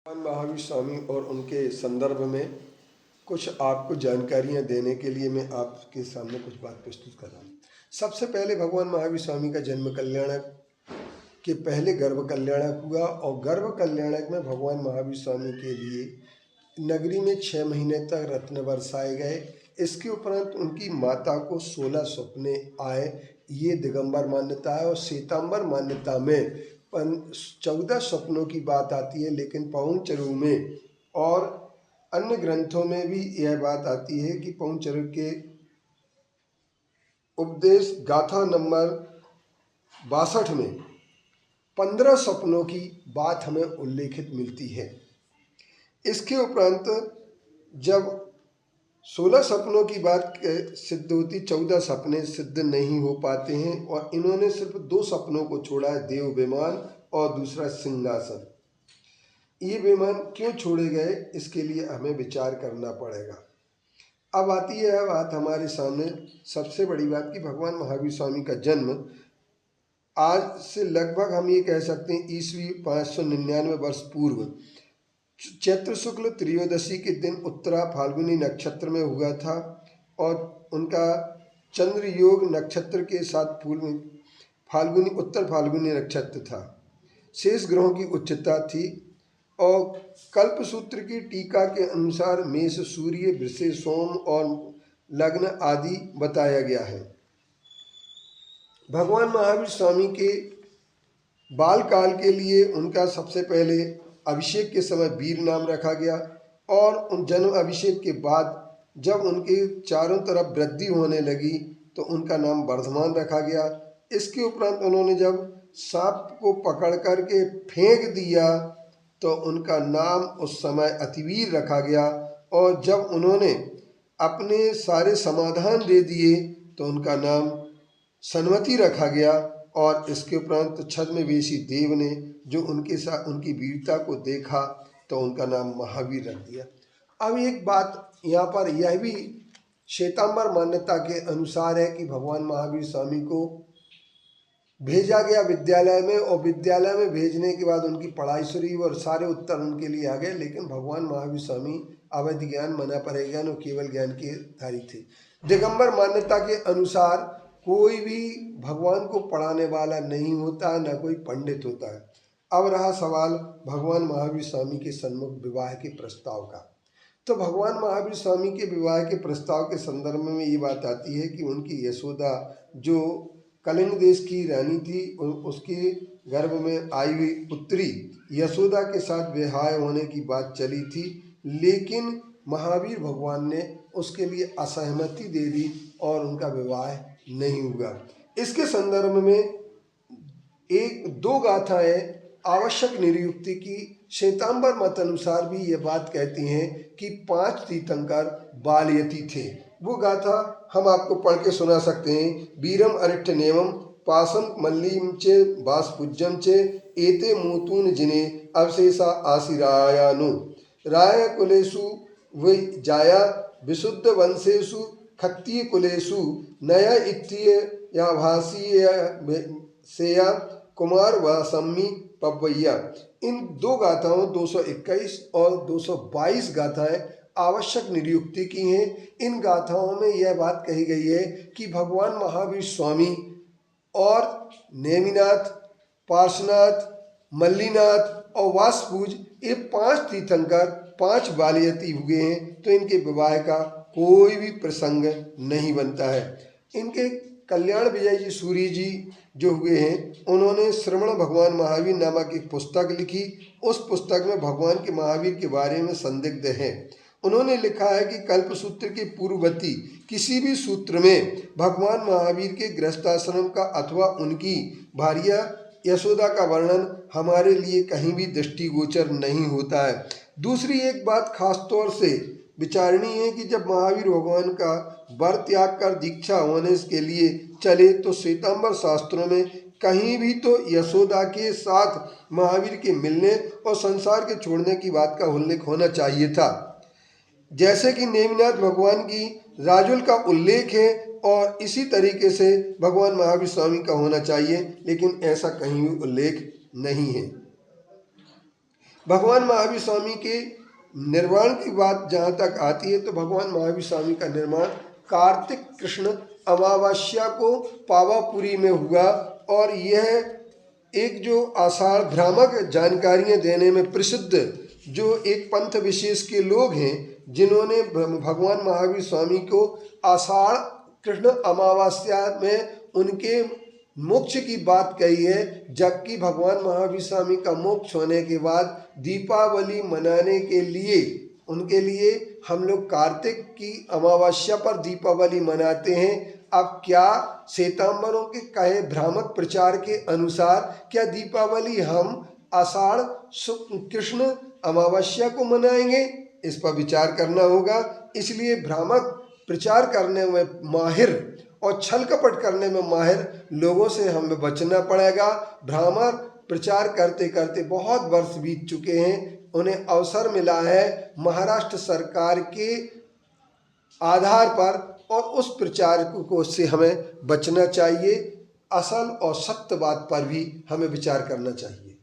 भगवान महावीर स्वामी और उनके संदर्भ में कुछ आपको जानकारियां देने के लिए मैं आपके सामने कुछ बात प्रस्तुत कर रहा हूँ। सबसे पहले भगवान महावीर स्वामी का जन्म कल्याणक के पहले गर्भ कल्याणक हुआ और गर्भ कल्याणक में भगवान महावीर स्वामी के लिए नगरी में 6 महीने तक रत्न बरसाए गए। इसके उपरांत उनकी माता को 16 सपने आए, ये दिगंबर मान्यता है। और श्वेतांबर मान्यता में 14 सपनों की बात आती है, लेकिन पवनचरू में और अन्य ग्रंथों में भी यह बात आती है कि पवनचरू के उपदेश गाथा नंबर 62 में 15 सपनों की बात हमें उल्लेखित मिलती है। इसके उपरांत जब 16 सपनों की बात सिद्ध होती, 14 सपने सिद्ध नहीं हो पाते हैं और इन्होंने सिर्फ 2 सपनों को छोड़ा है, देव विमान और दूसरा सिंहासन। ये विमान क्यों छोड़े गए, इसके लिए हमें विचार करना पड़ेगा। अब आती है बात हमारे सामने सबसे बड़ी बात कि भगवान महावीर स्वामी का जन्म आज से लगभग हम ये कह सकते हैं ईस्वी 599 वर्ष पूर्व चैत्र शुक्ल त्रयोदशी के दिन उत्तरा फाल्गुनी नक्षत्र में हुआ था और उनका चंद्र योग नक्षत्र के साथ उत्तर फाल्गुनी नक्षत्र था। शेष ग्रहों की उच्चता थी और कल्पसूत्र की टीका के अनुसार मेष सूर्य, वृषभ सोम और लग्न आदि बताया गया है। भगवान महावीर स्वामी के बाल काल के लिए उनका सबसे पहले अभिषेक के समय वीर नाम रखा गया और उन जन्म अभिषेक के बाद जब उनके चारों तरफ वृद्धि होने लगी तो उनका नाम वर्धमान रखा गया। इसके उपरांत उन्होंने जब सांप को पकड़ करके फेंक दिया तो उनका नाम उस समय अतिवीर रखा गया और जब उन्होंने अपने सारे समाधान दे दिए तो उनका नाम सन्मति रखा गया। और इसके उपरांत छद्मवेशी देव ने जो उनके साथ उनकी वीरता को देखा तो उनका नाम महावीर रख दिया। अब एक बात यहाँ पर यह भी श्वेतांबर मान्यता के अनुसार है कि भगवान महावीर स्वामी को भेजा गया विद्यालय में और विद्यालय में भेजने के बाद उनकी पढ़ाई शुरू हुई और सारे उत्तर उनके लिए आ गए, लेकिन भगवान महावीर स्वामी अवैध ज्ञान, मना परे ज्ञान और केवल ज्ञान के धारी थे। दिगंबर मान्यता के अनुसार कोई भी भगवान को पढ़ाने वाला नहीं होता, न कोई पंडित होता है। अब रहा सवाल भगवान महावीर स्वामी के सन्मुख विवाह के प्रस्ताव का। तो भगवान महावीर स्वामी के विवाह के प्रस्ताव के संदर्भ में ये बात आती है कि उनकी यशोदा जो कलिंग देश की रानी थी, उसके गर्भ में आई हुई पुत्री यशोदा के साथ विवाह होने की बात चली थी, लेकिन महावीर भगवान ने उसके लिए असहमति दे दी और उनका विवाह नहीं हुआ। इसके संदर्भ में 1-2 गाथाएं आवश्यक निरुक्ति की श्वेतांबर मत अनुसार भी ये बात कहती हैं कि 5 तीर्थंकर बालयती थे। वो गाथा हम आपको पढ़ के सुना सकते हैं। वीरम अरिष्ट नेवम पासम मल्लीम चे बासपुज्जम चे एते मूतून जिने अवशेषा आशिरायानु राय कुलेषु वै जाया विशुद्ध वंशेषु खत्तीय कुलेषु नया इत्तीय या भाषीय सेया कुमार व सम्मी पवैया। इन 2 गाथाओं 221 और 222 गाथाएं आवश्यक निरुक्ति की हैं। इन गाथाओं में यह बात कही गई है कि भगवान महावीर स्वामी और नेमिनाथ, पार्श्वनाथ, मल्लीनाथ और वासपूज ये 5 तीर्थंकर 5 बालयती हुए हैं, तो इनके विवाह का कोई भी प्रसंग नहीं बनता है। इनके कल्याण विजय जी सूरी जी जो हुए हैं, उन्होंने श्रवण भगवान महावीर नामक एक पुस्तक लिखी। उस पुस्तक में भगवान के महावीर के बारे में संदिग्ध है। उन्होंने लिखा है कि कल्पसूत्र के पूर्ववर्ती किसी भी सूत्र में भगवान महावीर के गृहस्थाश्रम का अथवा उनकी भार्या यशोदा का वर्णन हमारे लिए कहीं भी दृष्टिगोचर नहीं होता है। दूसरी एक बात खास तौर से विचारणीय है कि जब महावीर भगवान का वर त्याग कर दीक्षा होने के लिए चले तो श्वेतांबर शास्त्रों में कहीं भी तो यशोदा के साथ महावीर के मिलने और संसार के छोड़ने की बात का उल्लेख होना चाहिए था। जैसे कि नेमिनाथ भगवान की राजुल का उल्लेख है और इसी तरीके से भगवान महावीर स्वामी का होना चाहिए, लेकिन ऐसा कहीं भी उल्लेख नहीं है। भगवान महावीर स्वामी के निर्वाण की बात जहाँ तक आती है तो भगवान महावीर स्वामी का निर्माण कार्तिक कृष्ण अमावस्या को पावापुरी में हुआ। और यह एक जो आषाढ़ भ्रामक जानकारियाँ देने में प्रसिद्ध जो एक पंथ विशेष के लोग हैं जिन्होंने भगवान महावीर स्वामी को आषाढ़ कृष्ण अमावस्या में उनके मोक्ष की बात कही है, जबकि भगवान महावीर स्वामी का मोक्ष होने के बाद दीपावली मनाने के लिए उनके लिए हम लोग कार्तिक की अमावस्या पर दीपावली मनाते हैं। अब क्या श्वेतांबरों के कहे भ्रामक प्रचार के अनुसार क्या दीपावली हम आषाढ़ कृष्ण अमावस्या को मनाएंगे? इस पर विचार करना होगा। इसलिए भ्रामक प्रचार करने में माहिर और छल कपट करने में माहिर लोगों से हमें बचना पड़ेगा। भ्रामक प्रचार करते करते बहुत वर्ष बीत चुके हैं, उन्हें अवसर मिला है महाराष्ट्र सरकार के आधार पर और उस प्रचार को से हमें बचना चाहिए। असल और सत्य बात पर भी हमें विचार करना चाहिए।